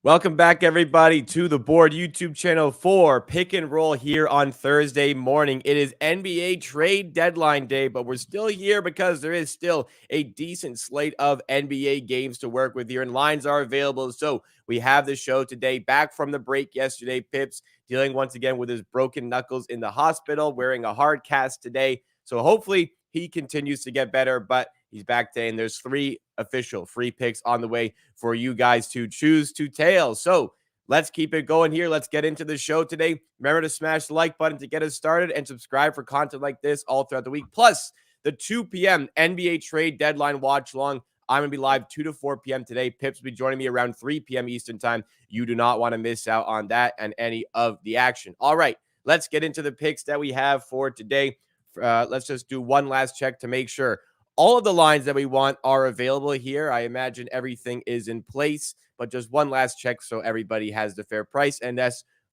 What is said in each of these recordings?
Welcome back, everybody, to the Board YouTube channel for Pick and Roll here on Thursday morning. It is NBA trade deadline day, but we're still here because there is still a decent slate of NBA games to work with here, and lines are available. So we have the show today back from the break yesterday. Pips dealing once again with his broken knuckles in the hospital, wearing a hard cast today. So hopefully he continues to get better, but he's back today, and there's 3 official free picks on the way for you guys to choose to tail. So let's keep it going here. Let's get into the show today. Remember to smash the like button to get us started and subscribe for content like this all throughout the week. Plus, the 2 p.m. NBA trade deadline watch long. I'm going to be live 2 to 4 p.m. today. Pips will be joining me around 3 p.m. Eastern time. You do not want to miss out on that and any of the action. All right, let's get into the picks that we have for today. Let's just do one last check to make sure all of the lines that we want are available here. I imagine everything is in place, but just one last check so everybody has the fair price. And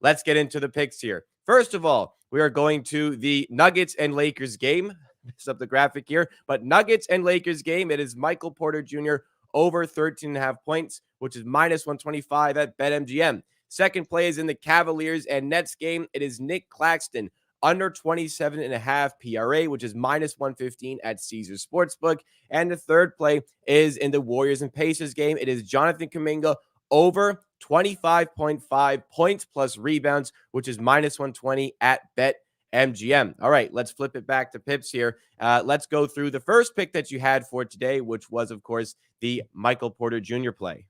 let's get into the picks here. First of all, we are going to the Nuggets and Lakers game. Mess up the graphic here, but Nuggets and Lakers game. It is Michael Porter Jr. over 13.5 points, which is minus 125 at BetMGM. Second play is in the Cavaliers and Nets game. It is Nick Claxton under 27.5 PRA, which is minus 115 at Caesars Sportsbook. And the third play is in the Warriors and Pacers game. It is Jonathan Kuminga over 25.5 points plus rebounds, which is minus 120 at BetMGM. All right, let's flip it back to Pips here. Let's go through the first pick that you had for today, which was, of course, the Michael Porter Jr. play.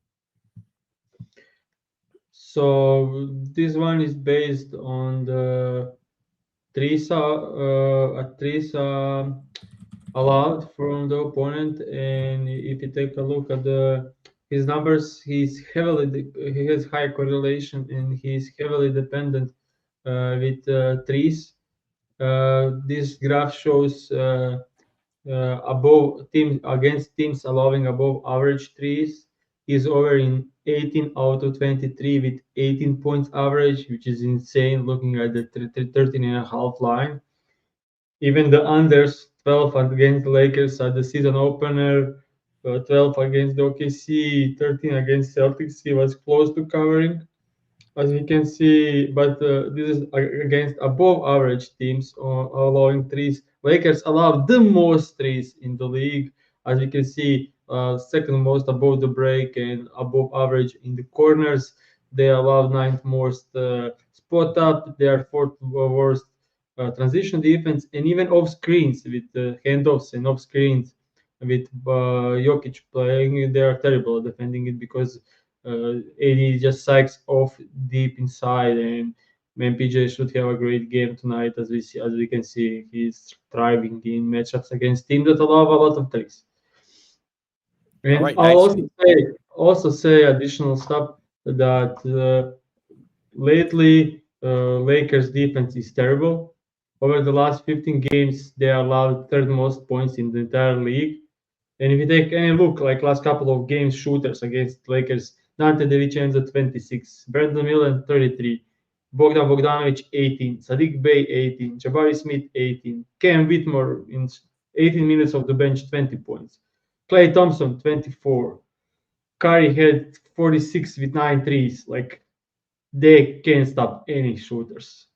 So this one is based on the threes allowed from the opponent, and if you take a look at his numbers, he has high correlation and he's heavily dependent with threes. This graph shows above teams against teams allowing above average threes. He's over in 18 out of 23 with 18 points average, which is insane looking at the 13 and a half line. Even the unders, 12 against the Lakers at the season opener, 12 against the OKC, 13 against Celtics. He was close to covering, as we can see, but this is against above average teams allowing threes. Lakers allow the most threes in the league, as we can see, second most above the break and above average in the corners. They allow ninth most spot up. They are fourth worst transition defense, and even off screens with handoffs and off screens with Jokic playing. They are terrible at defending it because AD just psychs off deep inside, and MPJ should have a great game tonight. As we can see, he's thriving in matchups against teams that allow a lot of threes. All And right, I'll nice. also say additional stuff that lately Lakers defense is terrible. Over the last 15 games, they allowed third most points in the entire league. And if you take any look, like last couple of games, shooters against Lakers, Dante DiVincenzo 26, Brandon Miller 33, Bogdan Bogdanovic 18, Sadiq Bey 18, Jabari Smith 18, Cam Whitmore in 18 minutes of the bench 20 points, Clay Thompson 24, Curry had 46 with 9 threes. Like they can't stop any shooters.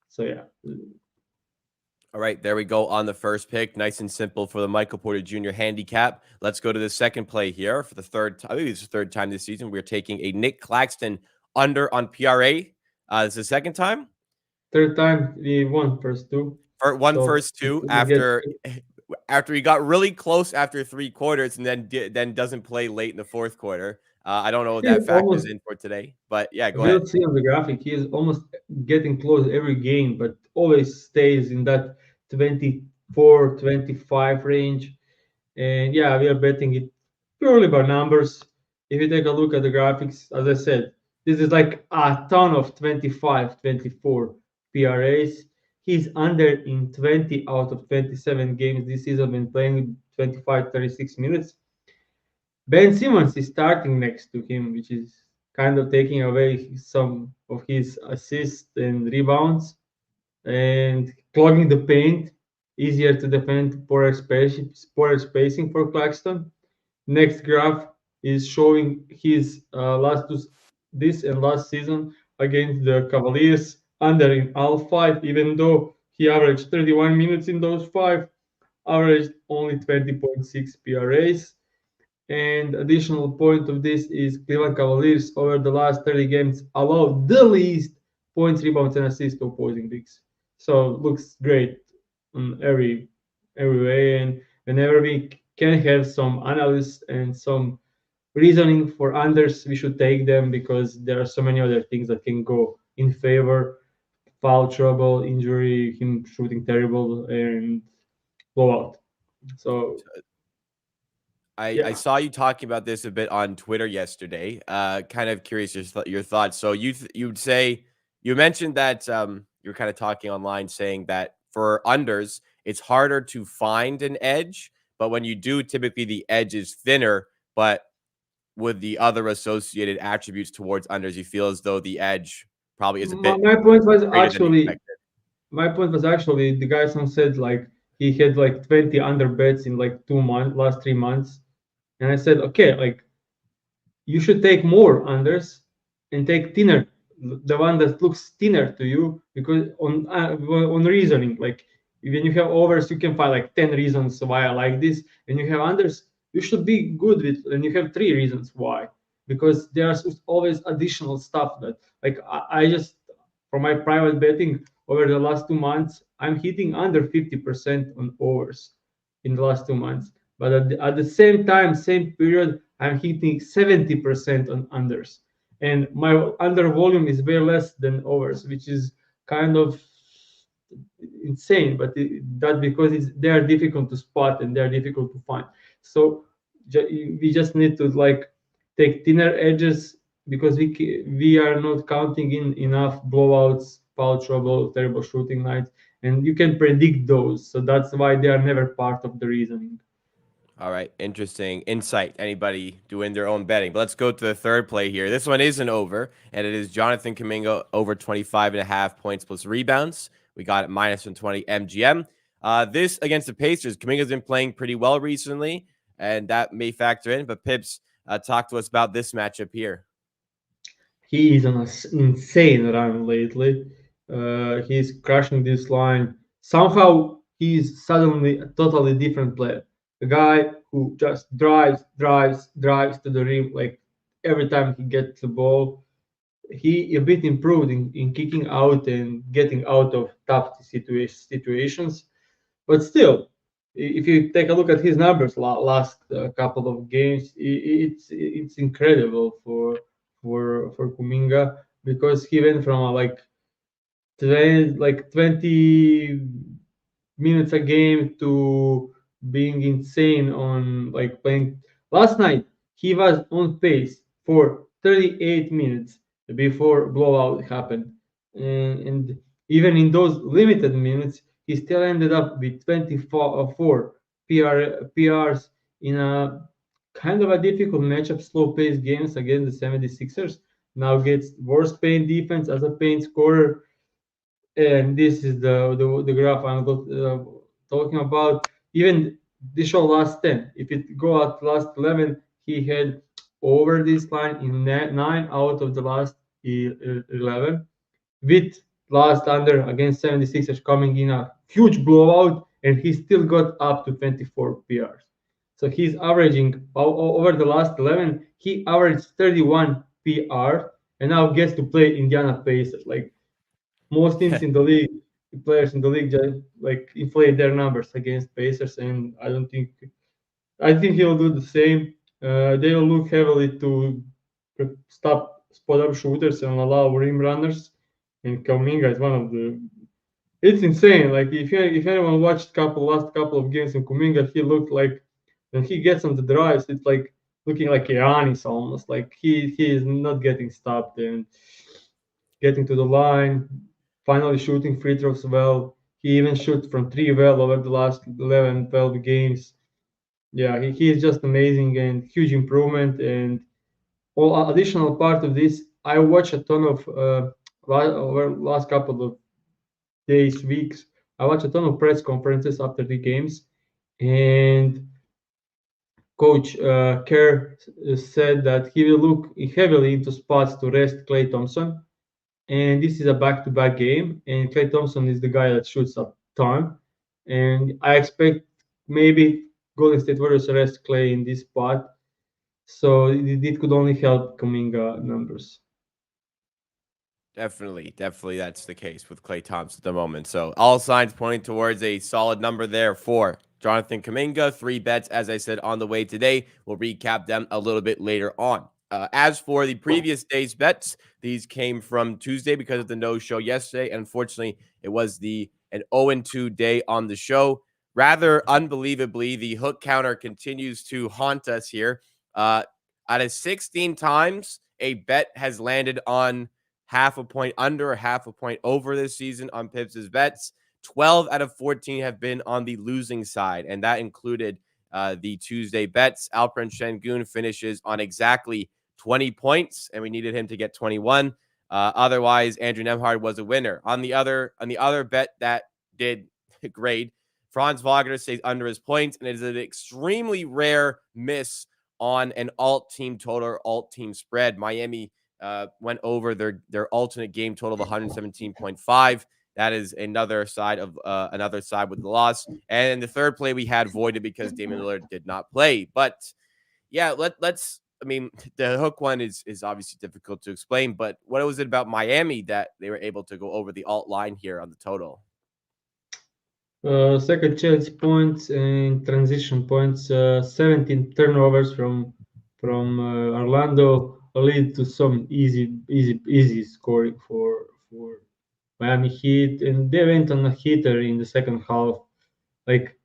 So yeah, All right, there we go on the first pick. Nice and simple for the Michael Porter Jr. handicap. Let's go to the second play here for the third time. I think it's the third time this season. We're taking a Nick Claxton under on PRA. This is the second time. third time we won first two. Or one So first two we get after he got really close after 3 quarters and then doesn't play late in the fourth quarter. I don't know what he's that factors almost. in for today, but yeah, go ahead. We'll see on the graphic. He is almost getting close every game, but always stays in that 24, 25 range. And yeah, we are betting it purely by numbers. If you take a look at the graphics, as I said, this is like a ton of 25, 24 PRAs. He's under in 20 out of 27 games this season when playing 25, 36 minutes. Ben Simmons is starting next to him, which is kind of taking away some of his assists and rebounds and clogging the paint. Easier to defend, poorer spacing for Claxton. Next graph is showing his last two this and last season against the Cavaliers under in all five, even though he averaged 31 minutes in those five, averaged only 20.6 PRAs. And additional point of this is Cleveland Cavaliers over the last 30 games allowed the least points, rebounds, and assists to opposing bigs. So looks great in every way. And whenever we can have some analysis and some reasoning for unders, we should take them because there are so many other things that can go in favor. Foul trouble, injury, him shooting terrible, and blowout. So I yeah, saw you talking about this a bit on Twitter yesterday. Kind of curious your thoughts. So you'd say you mentioned that you're kind of talking online saying that for unders it's harder to find an edge, but when you do, typically the edge is thinner. But with the other associated attributes towards unders, you feel as though the edge probably is a my, bit my point was greater than actually expected. my point was actually the guy some said like he had like 20 under bets in like 2 months, last 3 months, and I said okay, like you should take more unders and take thinner, the one that looks thinner to you, because on reasoning, like when you have overs, you can find like 10 reasons why I like this, and you have unders, you should be good with, and you have 3 reasons why, because there's always additional stuff that like I just for my private betting over the last 2 months, I'm hitting under 50% on overs in the last 2 months. But at the same time, same period, I'm hitting 70% on unders. And my under volume is way less than overs, which is kind of insane. But that because they are difficult to spot and they are difficult to find. So we just need to like take thinner edges because we are not counting in enough blowouts, foul trouble, terrible shooting nights, and you can predict those. So that's why they are never part of the reasoning. All right, interesting insight. Anybody doing their own betting? But let's go to the third play here. This one isn't over, and it is Jonathan Kaminga over 25.5 points plus rebounds. We got it minus 120 MGM. This against the Pacers. Kaminga's been playing pretty well recently, and that may factor in. But Pips, talk to us about this matchup here. He is on an insane run lately. He's crushing this line. Somehow he's suddenly a totally different player. A guy who just drives to the rim like every time he gets the ball. He a bit improved in kicking out and getting out of tough situations. But still, if you take a look at his numbers last couple of games, it's incredible for Kuminga because he went from like 20 minutes a game to being insane on like playing. Last night he was on pace for 38 minutes before blowout happened, and even in those limited minutes, he still ended up with 24 PRs in a kind of a difficult matchup, slow-paced games against the 76ers. Now gets worse paint defense as a paint scorer, and this is the graph I'm talking about. Even this show last 10. If it go out last 11, he had over this line in 9 out of the last 11. With last under against 76ers coming in a huge blowout, and he still got up to 24 PRs. So he's averaging over the last 11. He averaged 31 PR, and now gets to play Indiana Pacers. Like most teams in the league, players in the league just like inflate their numbers against Pacers, and I think he'll do the same. They'll look heavily to stop spot up shooters and allow rim runners. And Kaminga is one of the. It's insane. Like if anyone watched last couple of games in Kuminga, he looked like when he gets on the drives, it's like looking like Giannis almost. Like he is not getting stopped and getting to the line, finally shooting free throws well. He even shot from three well over the last 11, 12 games. Yeah, he is just amazing and huge improvement. And all additional part of this, I watch a ton of over last couple of days, weeks. I watch a ton of press conferences after the games, and Coach Kerr said that he will look heavily into spots to rest Clay Thompson, and this is a back-to-back game, and Clay Thompson is the guy that shoots a ton, and I expect maybe Golden State Warriors rest Clay in this spot, so it could only help Kuminga numbers. Definitely, that's the case with Klay Thompson at the moment. So all signs pointing towards a solid number there for Jonathan Kuminga. 3 bets, as I said, on the way today. We'll recap them a little bit later on. As for the previous day's bets, these came from Tuesday because of the no-show yesterday. And unfortunately, it was an 0-2 day on the show. Rather unbelievably, the hook counter continues to haunt us here. Out of 16 times, a bet has landed on half a point under or half a point over this season on Pips' bets. 12 out of 14 have been on the losing side, and that included the Tuesday bets. Alperen Şengün finishes on exactly 20 points, and we needed him to get 21. Otherwise, Andrew Nembhard was a winner. On the other bet that did great, Franz Wagner stays under his points, and it is an extremely rare miss on an alt team total or alt team spread. Miami went over their alternate game total of 117.5. That is another side with the loss. And the third play we had voided because Damian Lillard did not play. But yeah, let's. I mean, the hook one is obviously difficult to explain. But what was it about Miami that they were able to go over the alt line here on the total? Second chance points and transition points. 17 turnovers from Orlando lead to some easy scoring for Miami Heat, and they went on a heater in the second half. Like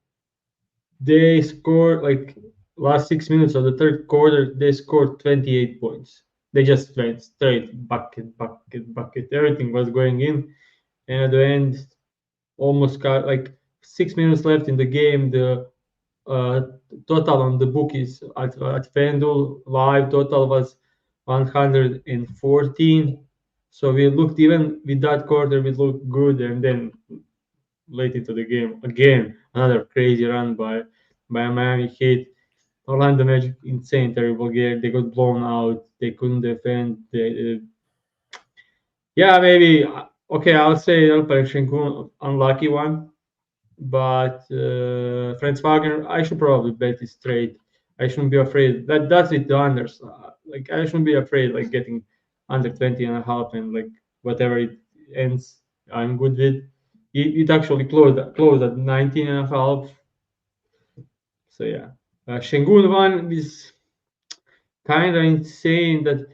they scored like last 6 minutes of the third quarter, they scored 28 points. They just went straight bucket. Everything was going in, and at the end, almost got like 6 minutes left in the game. The uh, total on the bookies at FanDuel live total was 114. So we looked, even with that quarter, we looked good, and then late into the game again, another crazy run by Miami Heat. Orlando Magic, insane, terrible game. They got blown out. They couldn't defend. Yeah, maybe okay. I'll say Alperen Şengün, unlucky one. But Franz Wagner, I should probably bet it straight. I shouldn't be afraid. That's it. The unders. Like I shouldn't be afraid. Like getting under 20 and a half, and like whatever it ends, I'm good with. It actually closed at 19 and a half. So yeah, Şengün one is kind of insane that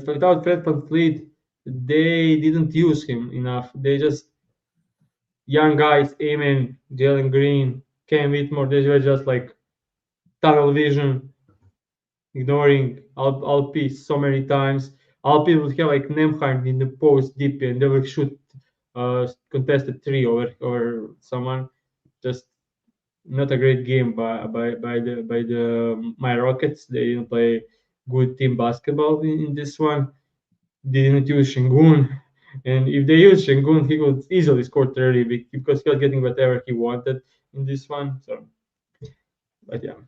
without Fred VanVleet, they didn't use him enough. They just young guys, Amen, Jalen Green, Cam Whitmore, they were just like tunnel vision, ignoring Alp so many times. Alp would have like Nemheim in the post deep, and they would shoot contested three over someone. Just not a great game by the my Rockets. They didn't play good team basketball in this one. They didn't use Şengün. And if they use Şengün, he could easily score 30 because he was getting whatever he wanted in this one. So, but yeah,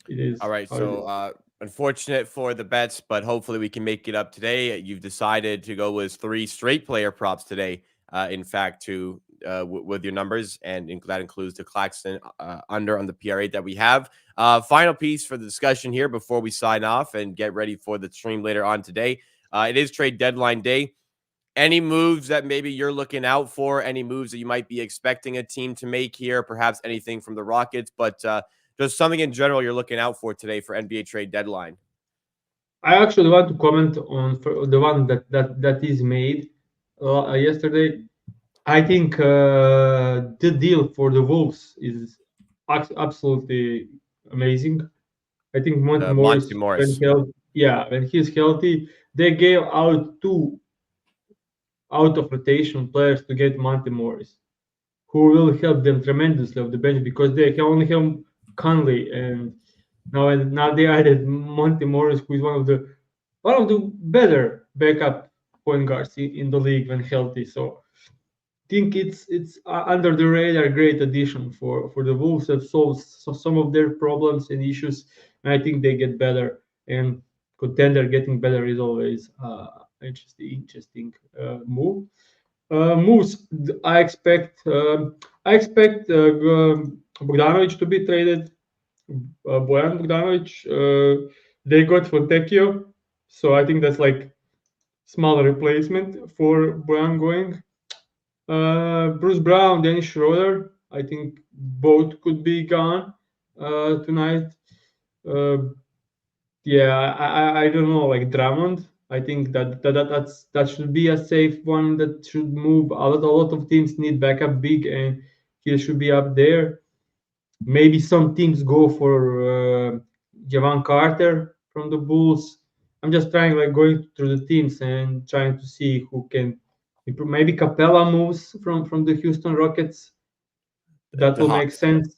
it is. All right. So, unfortunate for the bets, but hopefully we can make it up today. You've decided to go with 3 straight player props today. In fact, with your numbers, and that includes the Claxton under on the PR8 that we have. Final piece for the discussion here before we sign off and get ready for the stream later on today. It is trade deadline day. Any moves that maybe you're looking out for? Any moves that you might be expecting a team to make here? Perhaps anything from the Rockets, but just something in general you're looking out for today for NBA trade deadline. I actually want to comment on the one that is made yesterday. I think the deal for the Wolves is absolutely amazing. I think Monty Monty Morris, Morris. when he's healthy, they gave out 2 out of rotation players to get Monty Morris, who will help them tremendously off the bench because they can only have Conley, and now they added Monty Morris, who is one of the better backup point guards in the league when healthy. So think it's under the radar great addition for the Wolves. Have solved some of their problems and issues, and I think they get better. And contender getting better is always move. Moves. I expect Bogdanovic to be traded. Bojan Bogdanovic. They got Fontecchio, so I think that's like smaller replacement for Bojan going. Bruce Brown, Dennis Schroeder. I think both could be gone tonight. Uh, yeah, I don't know, like Drummond. I think that should be a safe one that should move. A lot of teams need backup big, and he should be up there. Maybe some teams go for Javon Carter from the Bulls. I'm just trying, like, going through the teams and trying to see who can improve. Maybe Capella moves from the Houston Rockets. That The will make Hawks. sense.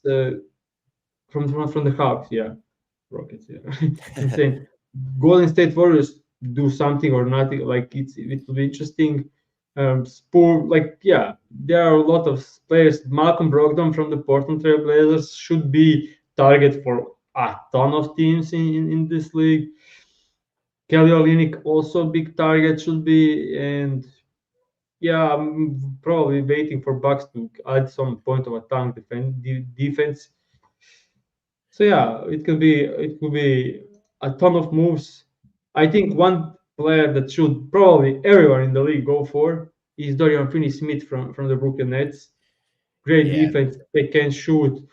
From the Hawks, yeah, Rockets, yeah, insane. Golden State Warriors do something or nothing. Like it will be interesting. Spur, like, yeah, there are a lot of players. Malcolm Brogdon from the Portland Trail Blazers should be target for a ton of teams in this league. Kelly Olynyk also big target should be, and yeah, I'm probably waiting for Bucks to add some point of attack defense. So yeah, it could be a ton of moves. I think one player that should probably everyone in the league go for is Dorian Finney-Smith from the Brooklyn Nets. Great Yeah. defense. They can shoot,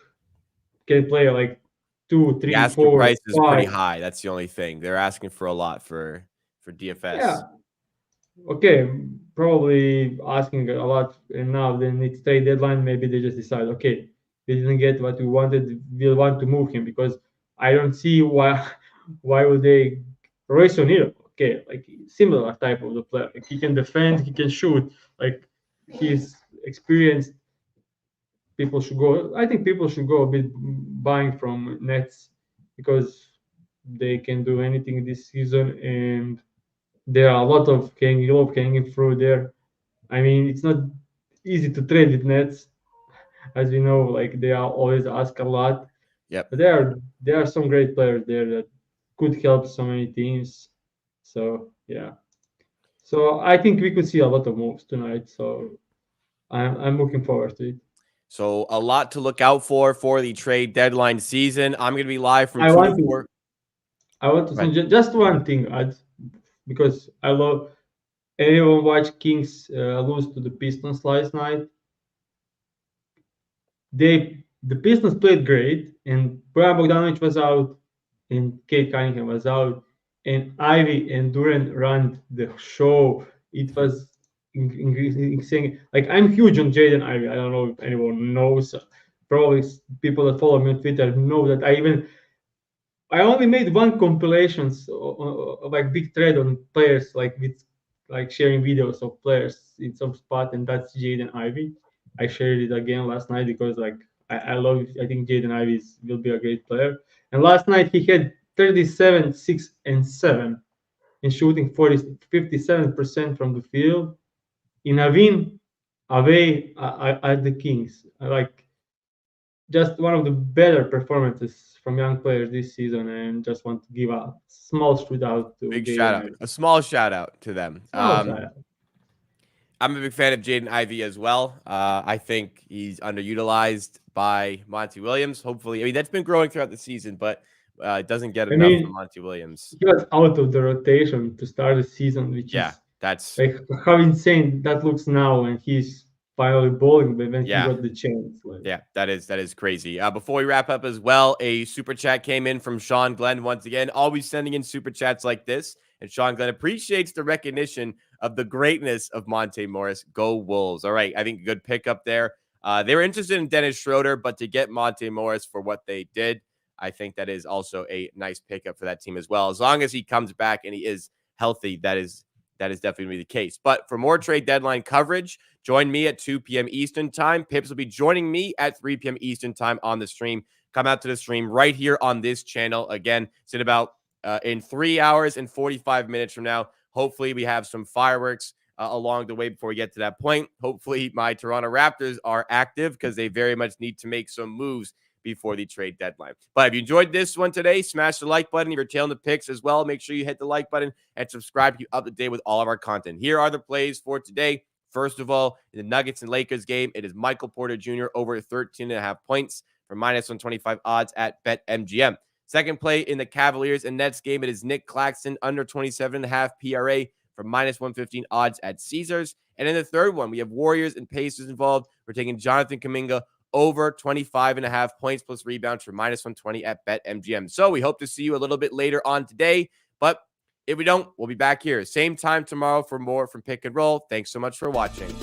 can play like two, The three, asking four, price is pretty five. high. That's the only thing. They're asking for a lot for DFS. Yeah, okay, probably asking a lot, and now then it's trade deadline. Maybe they just decide, okay, we didn't get what we wanted. We'll want to move him because I don't see why why would they. Royce O'Neal, okay, like similar type of the player. Like he can defend, he can shoot. Like he's experienced. People should go. I think people should go a bit buying from Nets because they can do anything this season, and there are a lot of hanging fruit there. I mean, it's not easy to trade with Nets, as we know. Like they are always ask a lot, Yep. but there are some great players there that could help so many teams. So yeah, so I think we could see a lot of moves tonight. So I'm looking forward to it. So a lot to look out for the trade deadline season. I'm going to be live from I 2 to want to 4. I want to Right. say just one thing, because I love. Anyone watch Kings lose to the Pistons last night? The Pistons played great, and Bojan Bogdanovic was out, and Kate Cunningham was out, and Ivy and Durant ran the show. It was insane. Like, I'm huge on Jaden Ivy. I don't know if anyone knows. Probably people that follow me on Twitter know that I only made one compilations like big thread on players, like with like sharing videos of players in some spot, and that's Jaden Ivy. I shared it again last night because, like, I love. I think Jaden Ivy will be a great player. And last night he had 37, 6, and 7 in shooting 57% from the field in a win away at the Kings. Like, just one of the better performances from young players this season, and just want to give a small shout out to Big shout Jaden out. Ivey. A small shout out to them. Small shout out. I'm a big fan of Jaden Ivey as well. I think he's underutilized by Monty Williams. Hopefully, I mean, that's been growing throughout the season, but it doesn't get I enough from mean, Monty Williams. he was out of the rotation to start the season, which Yeah, is that's like how insane that looks now, and he's finally bowling, but when he yeah. got the chance, like. Yeah, that is crazy. Before we wrap up as well, a super chat came in from Sean Glenn once again, always sending in super chats like this. And Sean Glenn appreciates the recognition of the greatness of Monte Morris. Go Wolves. All right, I think good pickup there. They were interested in Dennis Schroeder, but to get Monte Morris for what they did, I think that is also a nice pickup for that team as well. As long as he comes back and he is healthy, that is definitely going to be the case. But for more trade deadline coverage, join me at 2 p.m. Eastern time. Pips will be joining me at 3 p.m. Eastern time on the stream. Come out to the stream right here on this channel. Again, it's in about in 3 hours and 45 minutes from now. Hopefully, we have some fireworks along the way before we get to that point. Hopefully, my Toronto Raptors are active because they very much need to make some moves before the trade deadline. But if you enjoyed this one today, smash the like button. If you're tailing the picks as well, make sure you hit the like button and subscribe to keep up to date with all of our content. Here are the plays for today. First of all, in the Nuggets and Lakers game, it is Michael Porter Jr. over 13.5 points for minus 125 odds at BetMGM. Second play in the Cavaliers and Nets game, it is Nick Claxton under 27.5 PRA for minus 115 odds at Caesars. And in the third one, we have Warriors and Pacers involved. We're taking Jonathan Kuminga over 25.5 points plus rebounds for minus 120 at BetMGM. So we hope to see you a little bit later on today. But if we don't, we'll be back here same time tomorrow for more from Pick and Roll. Thanks so much for watching.